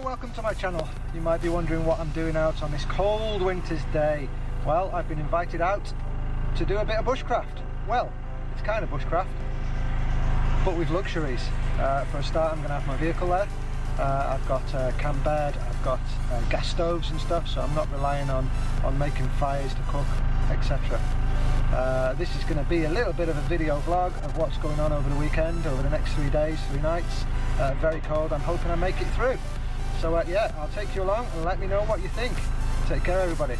Welcome to my channel. You might be wondering what I'm doing out on this cold winter's day. Well, I've been invited out to do a bit of bushcraft. Well, it's kind of bushcraft, but with luxuries. For a start, I'm going to have my vehicle there. I've got a camp bed, I've got gas stoves and stuff, so I'm not relying on making fires to cook, etc. This is going to be a little bit of a video vlog of what's going on over the weekend, over the next 3 days, 3 nights. Very cold. I'm hoping I make it through. So yeah, I'll take you along and let me know what you think. Take care, everybody.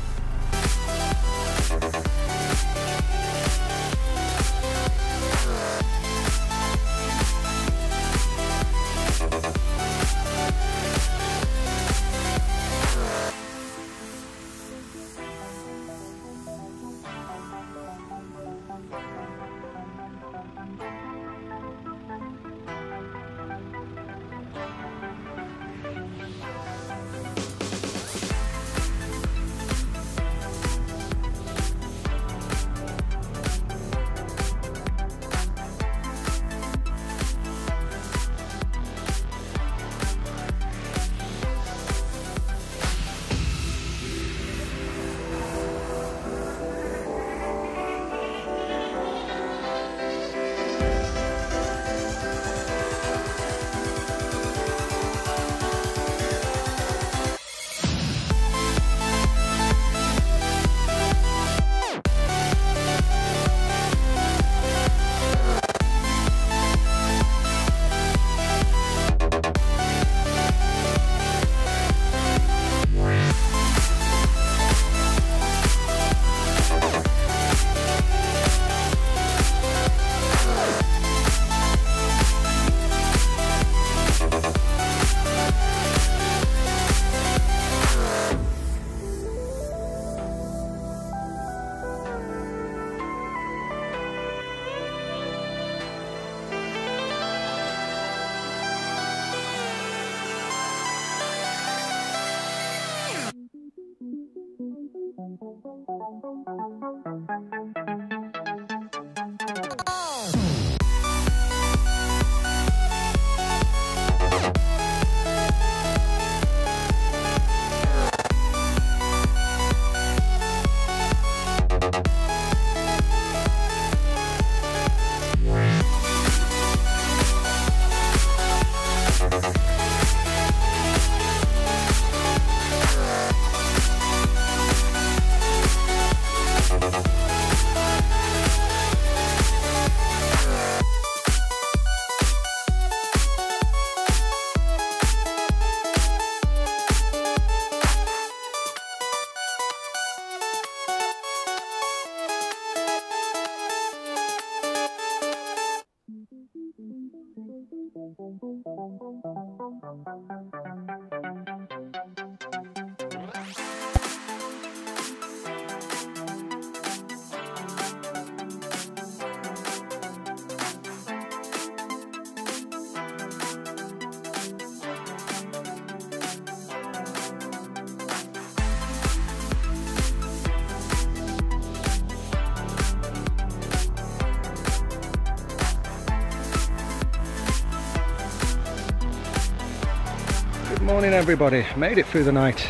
Morning everybody, made it through the night,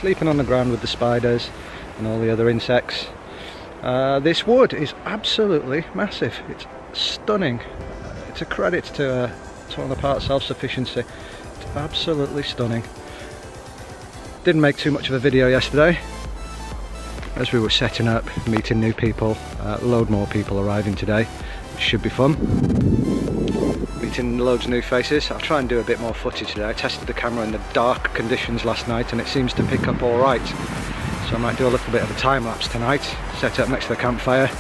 sleeping on the ground with the spiders and all the other insects. This wood is absolutely massive, it's stunning. It's a credit to one of the parts self-sufficiency. It's absolutely stunning. Didn't make too much of a video yesterday as we were setting up, meeting new people, a load more people arriving today, which should be fun. Meeting loads of new faces. I'll try and do a bit more footage today. I tested the camera in the dark conditions last night and it seems to pick up alright. So I might do a little bit of a time lapse tonight, set up next to the campfire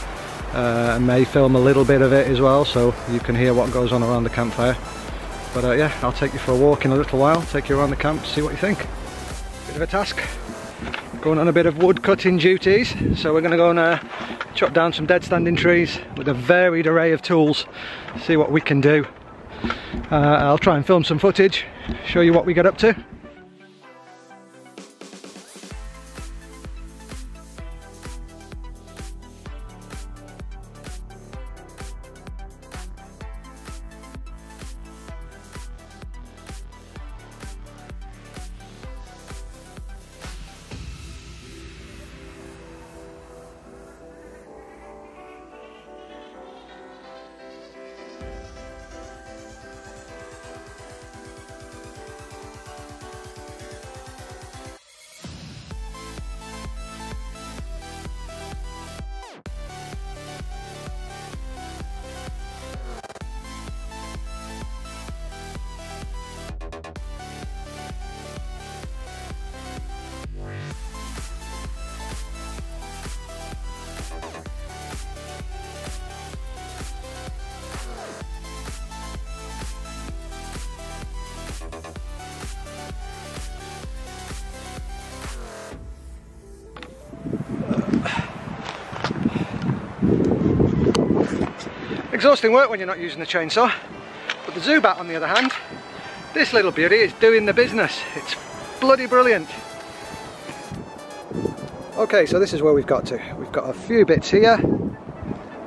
I may film a little bit of it as well, so you can hear what goes on around the campfire. But yeah, I'll take you for a walk in a little while, take you around the camp, see what you think. Bit of a task. Going on a bit of wood cutting duties, so we're going to go and chop down some dead standing trees with a varied array of tools, see what we can do. I'll try and film some footage, show you what we get up to. Exhausting work when you're not using the chainsaw, but the Bugout on the other hand, this little beauty is doing the business. It's bloody brilliant. Okay, so this is where we've got to. We've got a few bits here,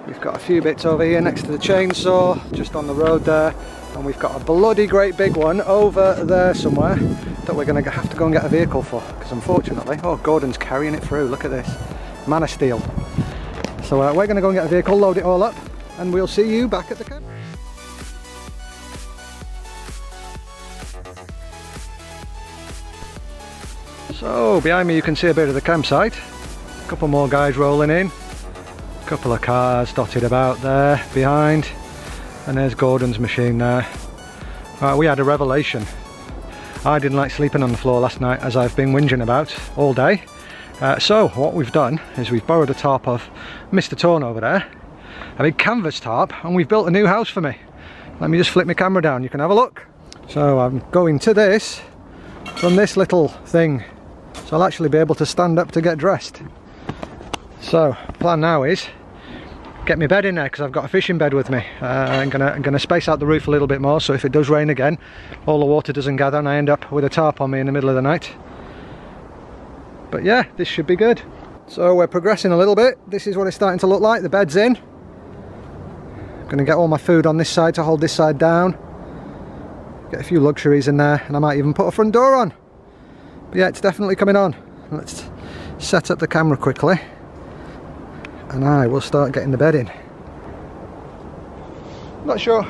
we've got a few bits over here next to the chainsaw, just on the road there, and we've got a bloody great big one over there somewhere that we're going to have to go and get a vehicle for, because unfortunately, oh, Gordon's carrying it through, look at this, man of steel. So we're going to go and get a vehicle, load it all up, and we'll see you back at the camp. So behind me you can see a bit of the campsite, a couple more guys rolling in, a couple of cars dotted about there behind, and there's Gordon's machine there. We had a revelation. I didn't like sleeping on the floor last night, as I've been whinging about all day. So what we've done is we've borrowed a tarp of Mr. Torn over there, a big canvas tarp, and we've built a new house for me. Let me just flip my camera down, you can have a look. So I'm going to this from this little thing, so I'll actually be able to stand up to get dressed. So plan now is get my bed in there, because I've got a fishing bed with me. I'm gonna space out the roof a little bit more, so if it does rain again, all the water doesn't gather and I end up with a tarp on me in the middle of the night. But yeah, this should be good. So we're progressing a little bit. This is what it's starting to look like. The bed's in. I'm gonna get all my food on this side to hold this side down. Get a few luxuries in there, and I might even put a front door on. But yeah, it's definitely coming on. Let's set up the camera quickly, and I will start getting the bed in. Not sure.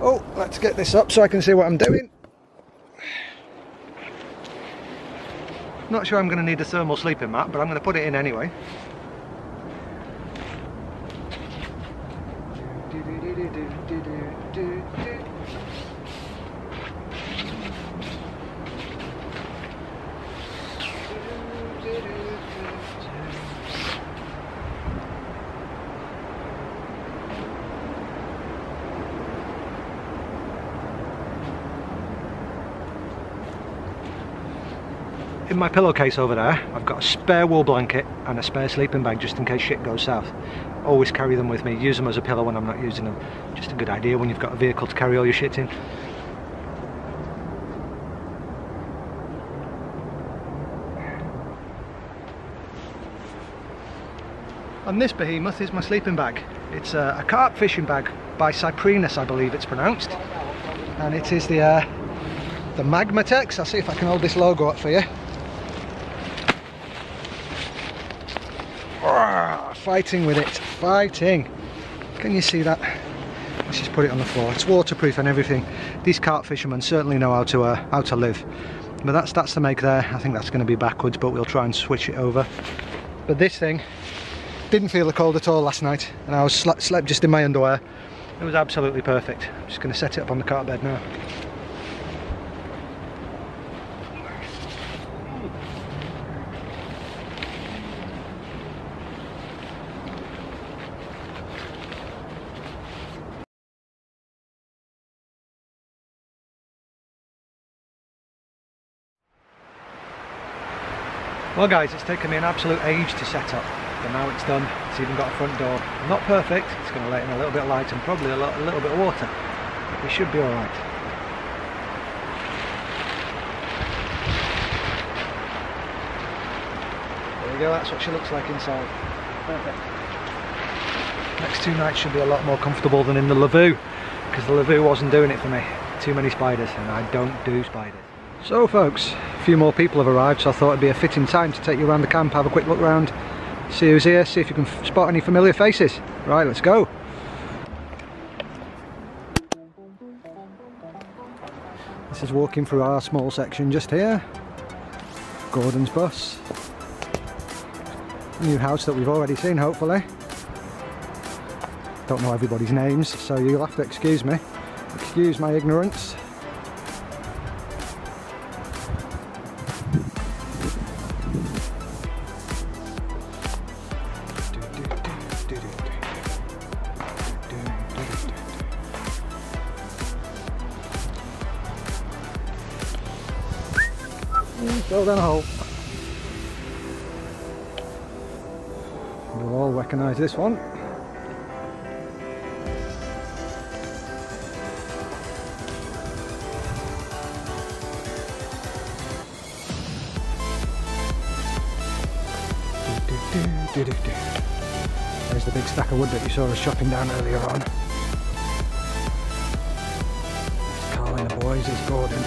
Oh, let's get this up so I can see what I'm doing. Not sure I'm going to need a thermal sleeping mat, but I'm going to put it in anyway. In my pillowcase over there, I've got a spare wool blanket and a spare sleeping bag just in case shit goes south. Always carry them with me, use them as a pillow when I'm not using them. Just a good idea when you've got a vehicle to carry all your shit in. And this behemoth is my sleeping bag. It's a carp fishing bag by Cyprinus, I believe it's pronounced. And it is the Magmatex. I'll see if I can hold this logo up for you. Fighting with it, fighting. Can you see that? Let's just put it on the floor. It's waterproof and everything. These carp fishermen certainly know how to live. But that's the make there. I think that's going to be backwards, but we'll try and switch it over. But this thing didn't feel the cold at all last night, and I was slept just in my underwear. It was absolutely perfect. I'm just going to set it up on the carp bed now. Well guys, it's taken me an absolute age to set up, but now it's done. It's even got a front door. Not perfect, it's going to let in a little bit of light and probably a little bit of water, but we should be alright. There we go, that's what she looks like inside. Perfect. Next 2 nights should be a lot more comfortable than in the lavoo, because the lavoo wasn't doing it for me. Too many spiders, and I don't do spiders. So folks, a few more people have arrived, so I thought it'd be a fitting time to take you around the camp, have a quick look round, see who's here, see if you can spot any familiar faces. Right, let's go. This is walking through our small section just here. Gordon's bus. New house that we've already seen, hopefully. Don't know everybody's names, so you'll have to excuse me. Excuse my ignorance. Go down a hole. You'll all recognise this one. There's the big stack of wood that you saw us chopping down earlier on. It's Carl and the boys, it's Gordon.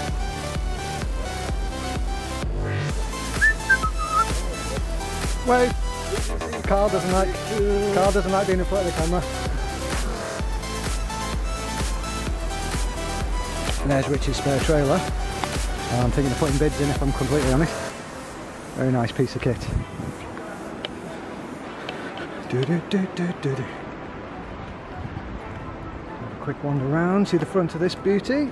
Wait! Carl doesn't like being in front of the camera. And there's Rich's spare trailer. I'm thinking of putting bids in if I'm completely honest. Very nice piece of kit. Have a quick wander around, see the front of this beauty.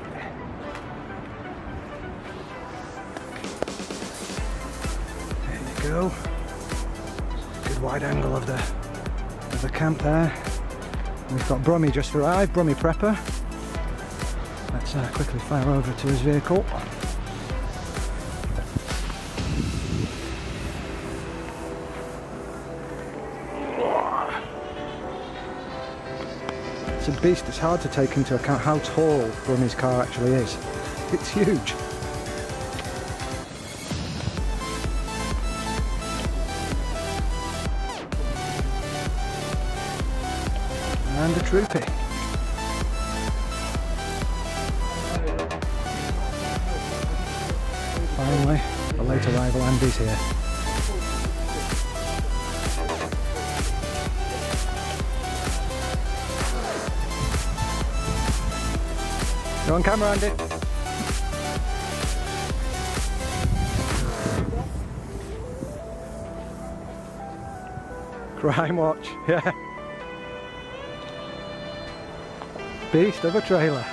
There you go. Good wide angle of the camp there. We've got Brummie just arrived, Brummie Prepper. Let's quickly fire over to his vehicle. It's a beast. It's hard to take into account how tall Brummie's car actually is. It's huge. And a troopy. Finally, the late arrival Andy's here. You're on camera, Andy. Crime watch, yeah. Beast of a trailer.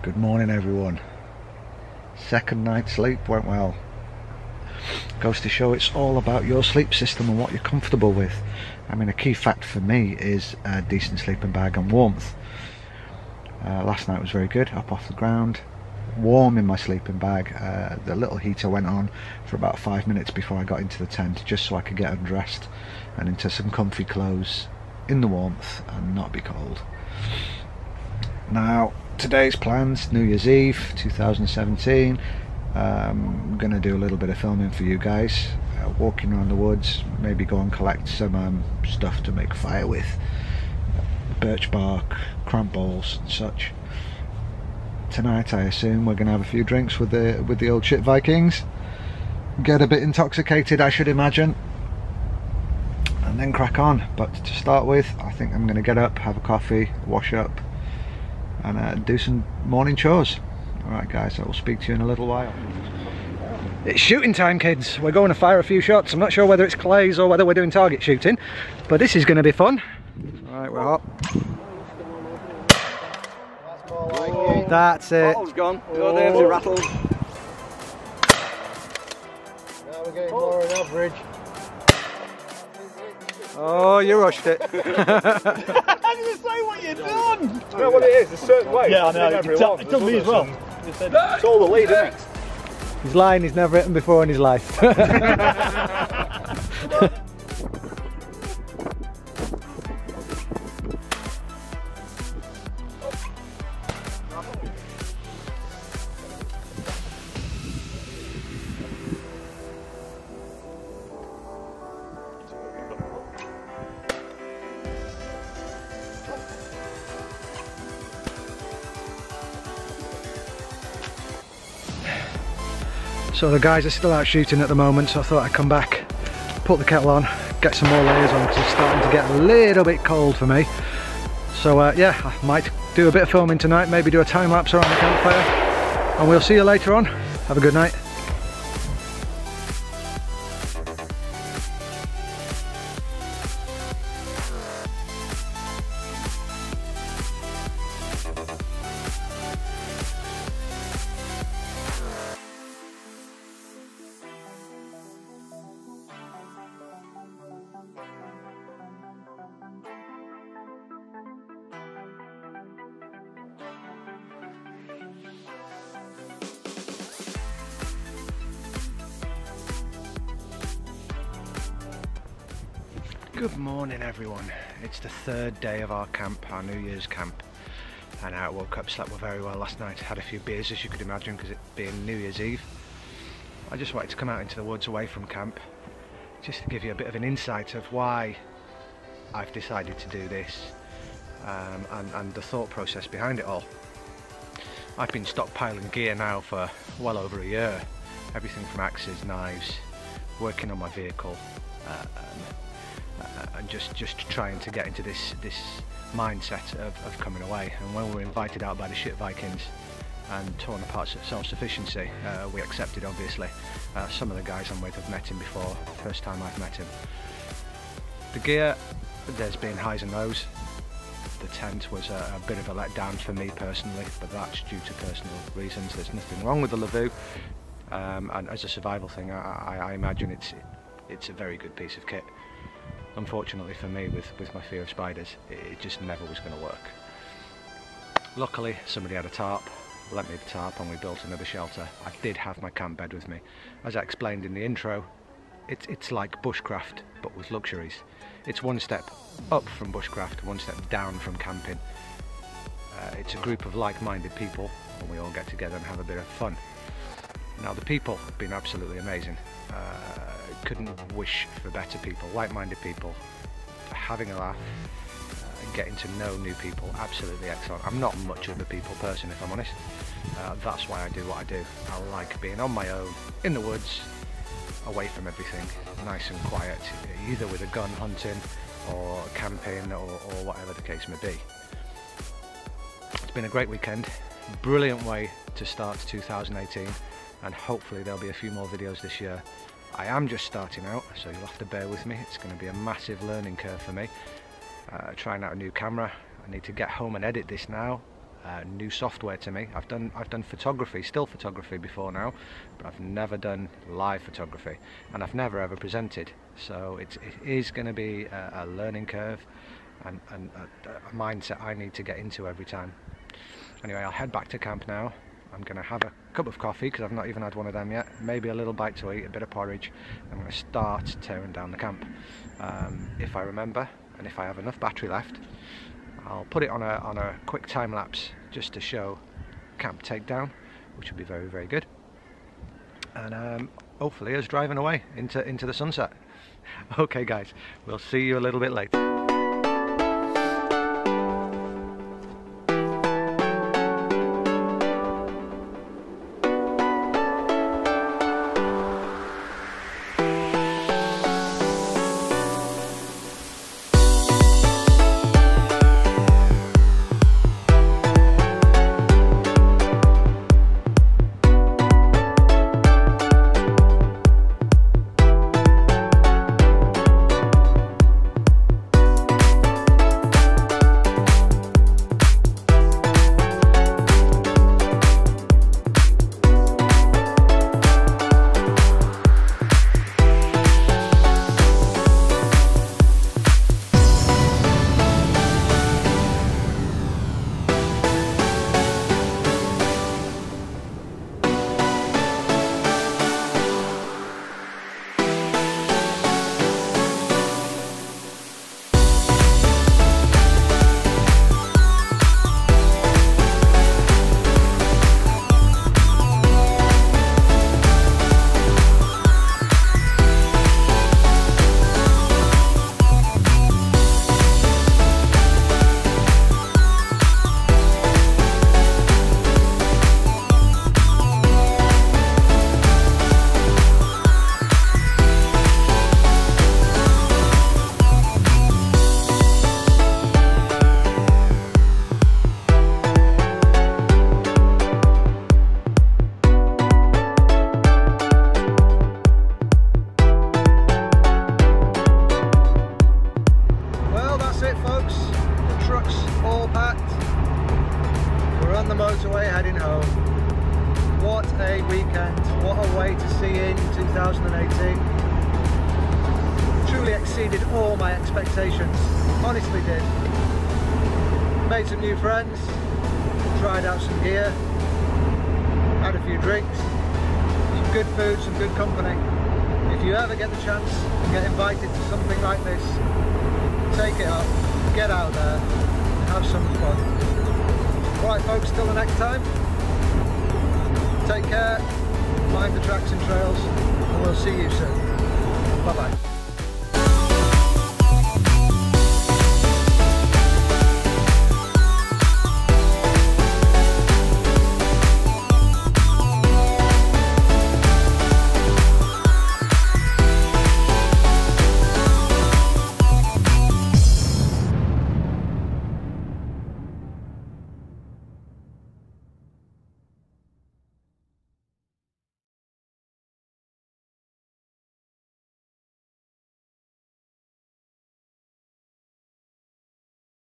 Good morning everyone. Second night's sleep went well. Goes to show it's all about your sleep system and what you're comfortable with. I mean, a key fact for me is a decent sleeping bag and warmth. Last night was very good, up off the ground, warm in my sleeping bag. The little heater went on for about 5 minutes before I got into the tent, just so I could get undressed and into some comfy clothes in the warmth and not be cold. Now, today's plans: New Year's Eve 2017, I'm going to do a little bit of filming for you guys, walking around the woods, maybe go and collect some stuff to make fire with, birch bark, cramp balls and such. Tonight I assume we're going to have a few drinks with the old shit Vikings, get a bit intoxicated I should imagine, and then crack on. But to start with, I think I'm going to get up, have a coffee, wash up and do some morning chores. Alright guys, I will speak to you in a little while. It's shooting time, kids. We're going to fire a few shots. I'm not sure whether it's clays or whether we're doing target shooting, but this is going to be fun. Alright, we're hot. That's it. Bottle's gone. Your name's a rattle. Now we're getting more on average. Oh, you rushed it. I was going to say what you've done. You know what it is? A certain way. Yeah, I know. It's done me as well. It's all the lead, isn't it? He's lying. He's never hit him before in his life. So the guys are still out shooting at the moment, so I thought I'd come back, put the kettle on, get some more layers on because it's starting to get a little bit cold for me. So yeah, I might do a bit of filming tonight, maybe do a time lapse around the campfire, and we'll see you later on. Have a good night. Good morning everyone. It's the third day of our camp, our New Year's camp, and I woke up, slept very well last night, had a few beers as you could imagine because it being New Year's Eve. I just wanted to come out into the woods away from camp just to give you a bit of an insight of why I've decided to do this and the thought process behind it all. I've been stockpiling gear now for well over a year, everything from axes, knives, working on my vehicle, and just trying to get into this mindset of coming away. And when we were invited out by the shit Vikings and torn apart self-sufficiency, we accepted obviously. Some of the guys I'm with have met him before, first time I've met him. The gear, there's been highs and lows. The tent was a bit of a letdown for me personally, but that's due to personal reasons. There's nothing wrong with the Lavoo, and as a survival thing I imagine it's a very good piece of kit. Unfortunately for me, with my fear of spiders, it just never was going to work. Luckily somebody had a tarp, lent me the tarp, and we built another shelter. I did have my camp bed with me. As I explained in the intro, it's like bushcraft but with luxuries. It's one step up from bushcraft, one step down from camping. It's a group of like-minded people and we all get together and have a bit of fun. Now the people have been absolutely amazing. Couldn't wish for better people, like-minded people, having a laugh, getting to know new people, absolutely excellent. I'm not much of a people person if I'm honest. That's why I do what I do. I like being on my own, in the woods, away from everything, nice and quiet, either with a gun hunting or camping or whatever the case may be. It's been a great weekend, brilliant way to start 2018, and hopefully there'll be a few more videos this year. I am just starting out, so you'll have to bear with me. It's going to be a massive learning curve for me. Trying out a new camera. I need to get home and edit this now. New software to me. I've done photography, still photography before now, but I've never done live photography, and I've never ever presented. So it is going to be a learning curve and a mindset I need to get into every time. Anyway, I'll head back to camp now. I'm going to have a cup of coffee because I've not even had one of them yet, maybe a little bite to eat, a bit of porridge. I'm going to start tearing down the camp. If I remember and if I have enough battery left, I'll put it on a quick time lapse just to show camp takedown, which will be very, very good. and hopefully us driving away into the sunset. Okay guys, we'll see you a little bit later. On the motorway heading home. What a weekend, what a way to see in 2018. Truly exceeded all my expectations, honestly did. Made some new friends, tried out some gear, had a few drinks, some good food, some good company. If you ever get the chance and get invited to something like this, take it up, get out there, and have some fun. Right folks, till the next time, take care, mind the tracks and trails, and we'll see you soon. Bye bye.